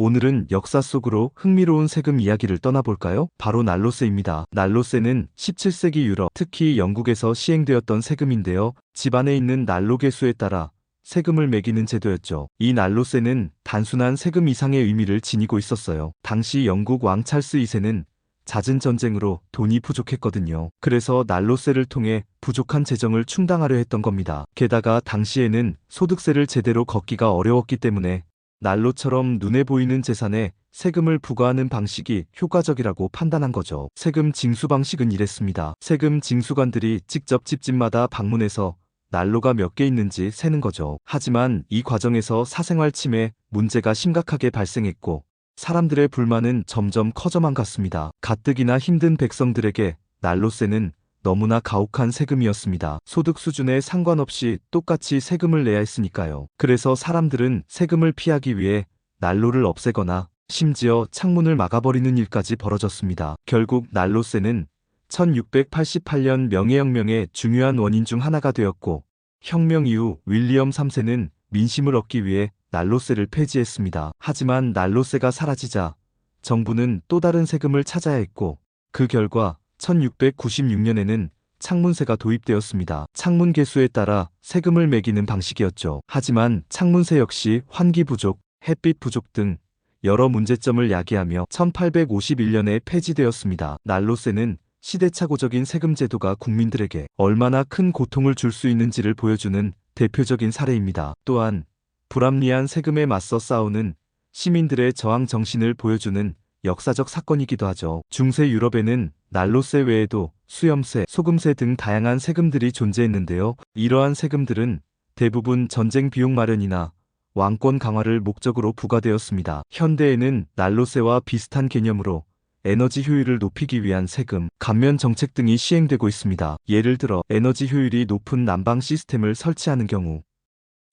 오늘은 역사 속으로 흥미로운 세금 이야기를 떠나볼까요? 바로 난로세입니다. 난로세는 17세기 유럽, 특히 영국에서 시행되었던 세금인데요. 집안에 있는 난로 개수에 따라 세금을 매기는 제도였죠. 이 난로세는 단순한 세금 이상의 의미를 지니고 있었어요. 당시 영국 왕 찰스 2세는 잦은 전쟁으로 돈이 부족했거든요. 그래서 난로세를 통해 부족한 재정을 충당하려 했던 겁니다. 게다가 당시에는 소득세를 제대로 걷기가 어려웠기 때문에 난로처럼 눈에 보이는 재산에 세금을 부과하는 방식이 효과적이라고 판단한 거죠. 세금 징수 방식은 이랬습니다. 세금 징수관들이 직접 집집마다 방문해서 난로가 몇 개 있는지 세는 거죠. 하지만 이 과정에서 사생활 침해 문제가 심각하게 발생했고 사람들의 불만은 점점 커져만 갔습니다. 가뜩이나 힘든 백성들에게 난로세는 너무나 가혹한 세금이었습니다. 소득 수준에 상관없이 똑같이 세금을 내야 했으니까요. 그래서 사람들은 세금을 피하기 위해 난로를 없애거나 심지어 창문을 막아버리는 일까지 벌어졌습니다. 결국 난로세는 1688년 명예혁명의 중요한 원인 중 하나가 되었고 혁명 이후 윌리엄 3세는 민심을 얻기 위해 난로세를 폐지했습니다. 하지만 난로세가 사라지자 정부는 또 다른 세금을 찾아야 했고 그 결과 1696년에는 창문세가 도입되었습니다. 창문 개수에 따라 세금을 매기는 방식이었죠. 하지만 창문세 역시 환기 부족, 햇빛 부족 등 여러 문제점을 야기하며 1851년에 폐지되었습니다. 난로세는 시대착오적인 세금 제도가 국민들에게 얼마나 큰 고통을 줄 수 있는지를 보여주는 대표적인 사례입니다. 또한 불합리한 세금에 맞서 싸우는 시민들의 저항 정신을 보여주는 역사적 사건이기도 하죠. 중세 유럽에는 난로세 외에도 수염세, 소금세 등 다양한 세금들이 존재했는데요. 이러한 세금들은 대부분 전쟁 비용 마련이나 왕권 강화를 목적으로 부과되었습니다. 현대에는 난로세와 비슷한 개념으로 에너지 효율을 높이기 위한 세금, 감면 정책 등이 시행되고 있습니다. 예를 들어 에너지 효율이 높은 난방 시스템을 설치하는 경우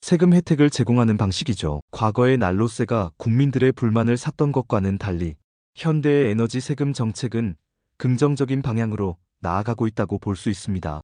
세금 혜택을 제공하는 방식이죠. 과거의 난로세가 국민들의 불만을 샀던 것과는 달리 현대의 에너지 세금 정책은 긍정적인 방향으로 나아가고 있다고 볼 수 있습니다.